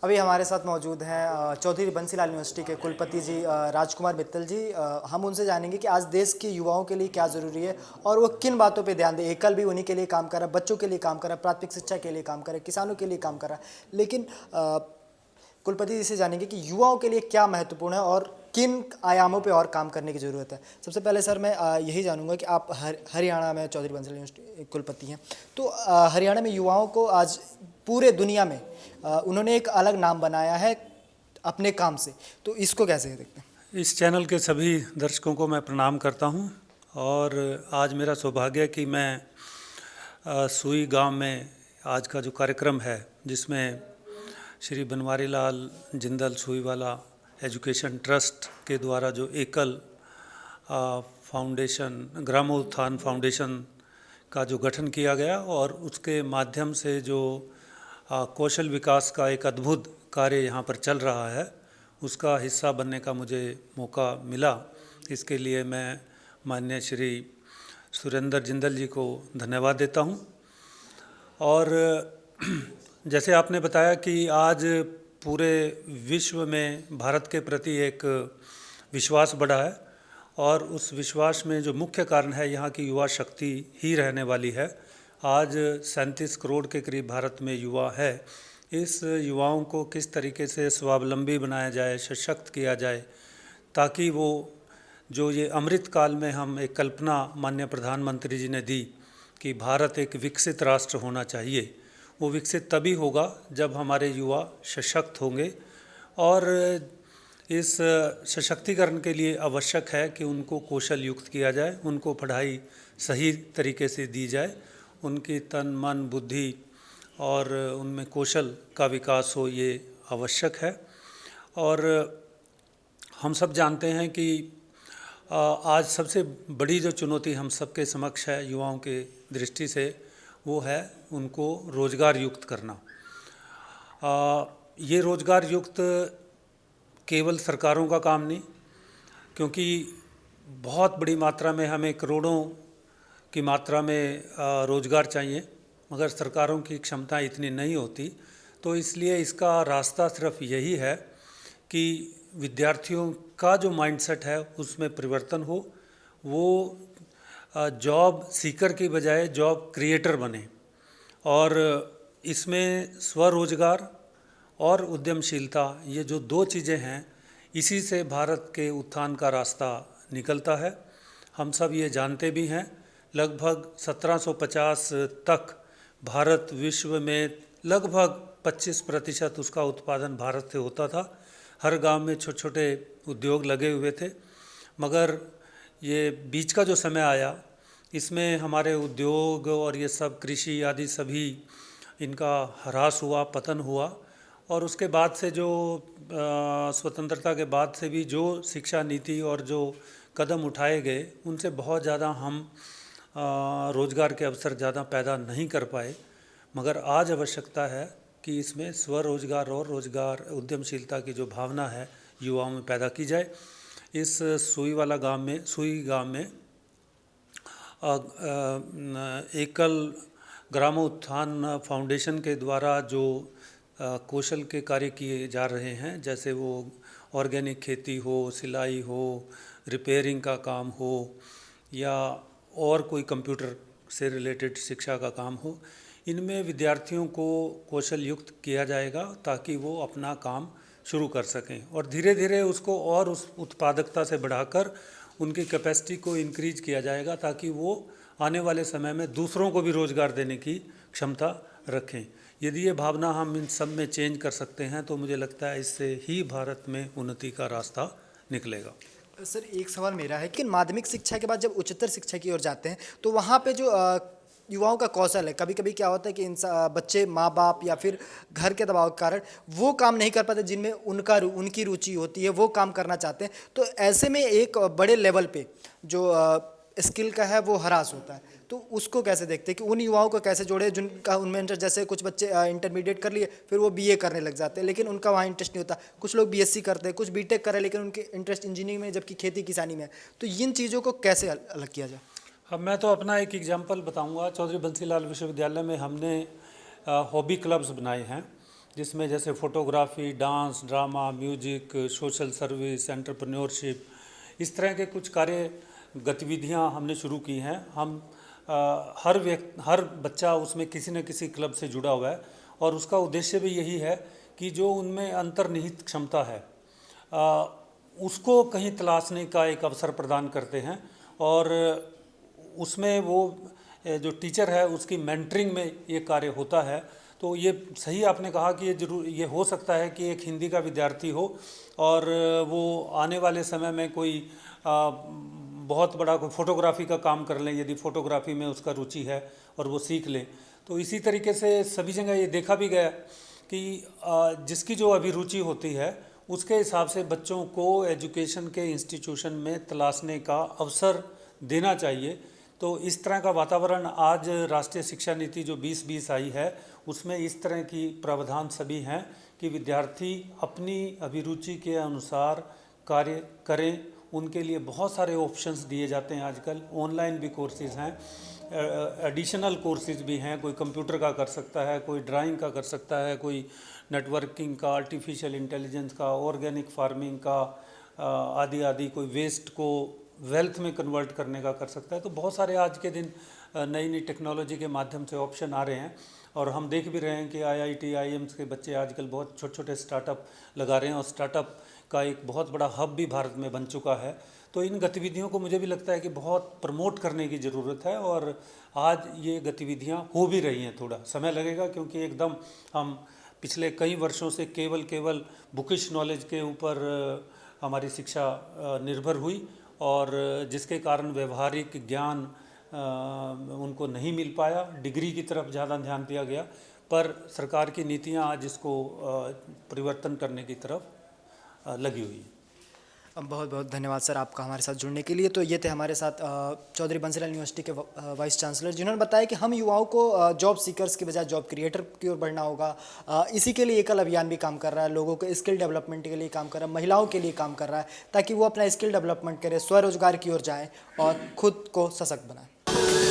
अभी हमारे साथ मौजूद हैं चौधरी बंसीलाल यूनिवर्सिटी के कुलपति जी राजकुमार मित्तल जी। हम उनसे जानेंगे कि आज देश के युवाओं के लिए क्या ज़रूरी है और वो किन बातों पे ध्यान दें। एकल भी उन्हीं के लिए काम कर रहा है, बच्चों के लिए काम कर रहा है, प्राथमिक शिक्षा के लिए काम कर रहा है, किसानों के लिए काम कर रहा है। लेकिन कुलपति जी से जानेंगे कि युवाओं के लिए क्या महत्वपूर्ण है और किन आयामों पे और काम करने की ज़रूरत है। सबसे पहले सर मैं यही जानूंगा कि आप हरियाणा में चौधरी बंसीलाल यूनिवर्सिटी कुलपति हैं, तो हरियाणा में युवाओं को आज पूरे दुनिया में उन्होंने एक अलग नाम बनाया है अपने काम से, तो इसको कैसे देखते हैं? इस चैनल के सभी दर्शकों को मैं प्रणाम करता हूं और आज मेरा सौभाग्य है कि मैं सुई गांव में आज का जो कार्यक्रम है जिसमें श्री बनवारी लाल जिंदल सुईवाला एजुकेशन ट्रस्ट के द्वारा जो एकल फाउंडेशन ग्रामोत्थान फाउंडेशन का जो गठन किया गया और उसके माध्यम से जो कौशल विकास का एक अद्भुत कार्य यहाँ पर चल रहा है उसका हिस्सा बनने का मुझे मौका मिला। इसके लिए मैं माननीय श्री सुरेंद्र जिंदल जी को धन्यवाद देता हूँ। और जैसे आपने बताया कि आज पूरे विश्व में भारत के प्रति एक विश्वास बढ़ा है और उस विश्वास में जो मुख्य कारण है यहाँ की युवा शक्ति ही रहने वाली है। आज 37 करोड़ के करीब भारत में युवा है। इस युवाओं को किस तरीके से स्वावलंबी बनाया जाए, सशक्त किया जाए, ताकि वो जो ये अमृत काल में हम एक कल्पना माननीय प्रधानमंत्री जी ने दी कि भारत एक विकसित राष्ट्र होना चाहिए, वो विकसित तभी होगा जब हमारे युवा सशक्त होंगे। और इस सशक्तिकरण के लिए आवश्यक है कि उनको कौशल युक्त किया जाए, उनको पढ़ाई सही तरीके से दी जाए, उनकी तन मन बुद्धि और उनमें कौशल का विकास हो, ये आवश्यक है। और हम सब जानते हैं कि आज सबसे बड़ी जो चुनौती हम सबके समक्ष है युवाओं के दृष्टि से, वो है उनको रोज़गार युक्त करना। ये रोज़गार युक्त केवल सरकारों का काम नहीं, क्योंकि बहुत बड़ी मात्रा में हमें करोड़ों की मात्रा में रोज़गार चाहिए, मगर सरकारों की क्षमता इतनी नहीं होती। तो इसलिए इसका रास्ता सिर्फ यही है कि विद्यार्थियों का जो माइंडसेट है उसमें परिवर्तन हो, वो जॉब सीकर की बजाय जॉब क्रिएटर बने। और इसमें स्वरोजगार और उद्यमशीलता, ये जो दो चीज़ें हैं, इसी से भारत के उत्थान का रास्ता निकलता है। हम सब ये जानते भी हैं, लगभग 1750 तक भारत विश्व में लगभग 25% उसका उत्पादन भारत से होता था। हर गांव में छोटे छोटे उद्योग लगे हुए थे, मगर ये बीच का जो समय आया इसमें हमारे उद्योग और ये सब कृषि आदि सभी इनका ह्रास हुआ, पतन हुआ। और उसके बाद से जो स्वतंत्रता के बाद से भी जो शिक्षा नीति और जो कदम उठाए गए, उनसे बहुत ज़्यादा हम रोज़गार के अवसर ज़्यादा पैदा नहीं कर पाए। मगर आज आवश्यकता है कि इसमें स्वरोजगार और रोज़गार उद्यमशीलता की जो भावना है युवाओं में पैदा की जाए। इस सुई गांव में एकल ग्रामोत्थान फाउंडेशन के द्वारा जो कौशल के कार्य किए जा रहे हैं, जैसे वो ऑर्गेनिक खेती हो, सिलाई हो, रिपेयरिंग का काम हो या और कोई कंप्यूटर से रिलेटेड शिक्षा का काम हो, इनमें विद्यार्थियों को कौशल युक्त किया जाएगा ताकि वो अपना काम शुरू कर सकें। और धीरे धीरे उसको और उस उत्पादकता से बढ़ाकर उनकी कैपेसिटी को इंक्रीज किया जाएगा ताकि वो आने वाले समय में दूसरों को भी रोज़गार देने की क्षमता रखें। यदि ये भावना हम इन सब में चेंज कर सकते हैं तो मुझे लगता है इससे ही भारत में उन्नति का रास्ता निकलेगा। सर एक सवाल मेरा है कि माध्यमिक शिक्षा के बाद जब उच्चतर शिक्षा की ओर जाते हैं तो वहाँ पे जो युवाओं का कौशल है, कभी कभी क्या होता है कि बच्चे माँ बाप या फिर घर के दबाव के कारण वो काम नहीं कर पाते जिनमें उनकी रुचि होती है, वो काम करना चाहते हैं। तो ऐसे में एक बड़े लेवल पे जो स्किल का है वो ह्रास होता है, तो उसको कैसे देखते हैं कि उन युवाओं को कैसे जोड़े जिनका उनमें इंटरेस्ट, जैसे कुछ बच्चे इंटरमीडिएट कर लिए फिर वो बीए करने लग जाते हैं लेकिन उनका वहाँ इंटरेस्ट नहीं होता, कुछ लोग बीएससी करते हैं, कुछ बीटेक कर रहे हैं लेकिन उनके इंटरेस्ट इंजीनियरिंग में जबकि खेती किसानी में है। तो इन चीज़ों को कैसे अलग किया जाए? अब मैं तो अपना एक एग्जांपल बताऊंगा। चौधरी बंसीलाल विश्वविद्यालय में हमने हॉबी क्लब्स बनाए हैं जिसमें जैसे photography, dance, drama, music, social service, entrepreneurship, इस तरह के कुछ कार्य गतिविधियां हमने शुरू की हैं। हम हर बच्चा उसमें किसी न किसी क्लब से जुड़ा हुआ है और उसका उद्देश्य भी यही है कि जो उनमें अंतर्निहित क्षमता है उसको कहीं तलाशने का एक अवसर प्रदान करते हैं और उसमें वो जो टीचर है उसकी मेंटरिंग में ये कार्य होता है। तो ये सही आपने कहा कि ये हो सकता है कि एक हिंदी का विद्यार्थी हो और वो आने वाले समय में कोई बहुत बड़ा कोई फोटोग्राफी का काम कर लें, यदि फोटोग्राफी में उसका रुचि है और वो सीख लें। तो इसी तरीके से सभी जगह ये देखा भी गया कि जिसकी जो अभिरुचि होती है उसके हिसाब से बच्चों को एजुकेशन के इंस्टीट्यूशन में तलाशने का अवसर देना चाहिए। तो इस तरह का वातावरण आज राष्ट्रीय शिक्षा नीति जो 2020 आई है उसमें इस तरह की प्रावधान सभी हैं कि विद्यार्थी अपनी अभिरुचि के अनुसार कार्य करें। उनके लिए बहुत सारे ऑप्शंस दिए जाते हैं आजकल, ऑनलाइन भी कोर्सेज हैं, एडिशनल कोर्सेज भी हैं, कोई कंप्यूटर का कर सकता है, कोई ड्राइंग का कर सकता है, कोई नेटवर्किंग का, आर्टिफिशियल इंटेलिजेंस का, ऑर्गेनिक फार्मिंग का, आदि आदि, कोई वेस्ट को वेल्थ में कन्वर्ट करने का कर सकता है। तो बहुत सारे आज के दिन नई नई टेक्नोलॉजी के माध्यम से ऑप्शन आ रहे हैं और हम देख भी रहे हैं कि IIT IIMs के बच्चे आजकल बहुत छोटे छोटे स्टार्टअप लगा रहे हैं और स्टार्टअप का एक बहुत बड़ा हब भी भारत में बन चुका है। तो इन गतिविधियों को मुझे भी लगता है कि बहुत प्रमोट करने की ज़रूरत है और आज ये गतिविधियाँ हो भी रही हैं। थोड़ा समय लगेगा क्योंकि एकदम हम पिछले कई वर्षों से केवल बुकिश नॉलेज के ऊपर हमारी शिक्षा निर्भर हुई और जिसके कारण व्यवहारिक ज्ञान उनको नहीं मिल पाया, डिग्री की तरफ ज़्यादा ध्यान दिया गया। पर सरकार की नीतियाँ आज इसको परिवर्तन करने की तरफ लगी हुई है। बहुत बहुत धन्यवाद सर आपका हमारे साथ जुड़ने के लिए। तो ये थे हमारे साथ चौधरी बंसीलाल यूनिवर्सिटी के वाइस चांसलर, जिन्होंने बताया कि हम युवाओं को जॉब सीकर्स के बजाय जॉब क्रिएटर की ओर बढ़ना होगा। इसी के लिए एकल अभियान भी काम कर रहा है, लोगों के स्किल डेवलपमेंट के लिए काम कर रहा है, महिलाओं के लिए काम कर रहा है ताकि वो अपना स्किल डेवलपमेंट करें, स्वरोजगार की ओर जाएँ और खुद को सशक्त बनाएं।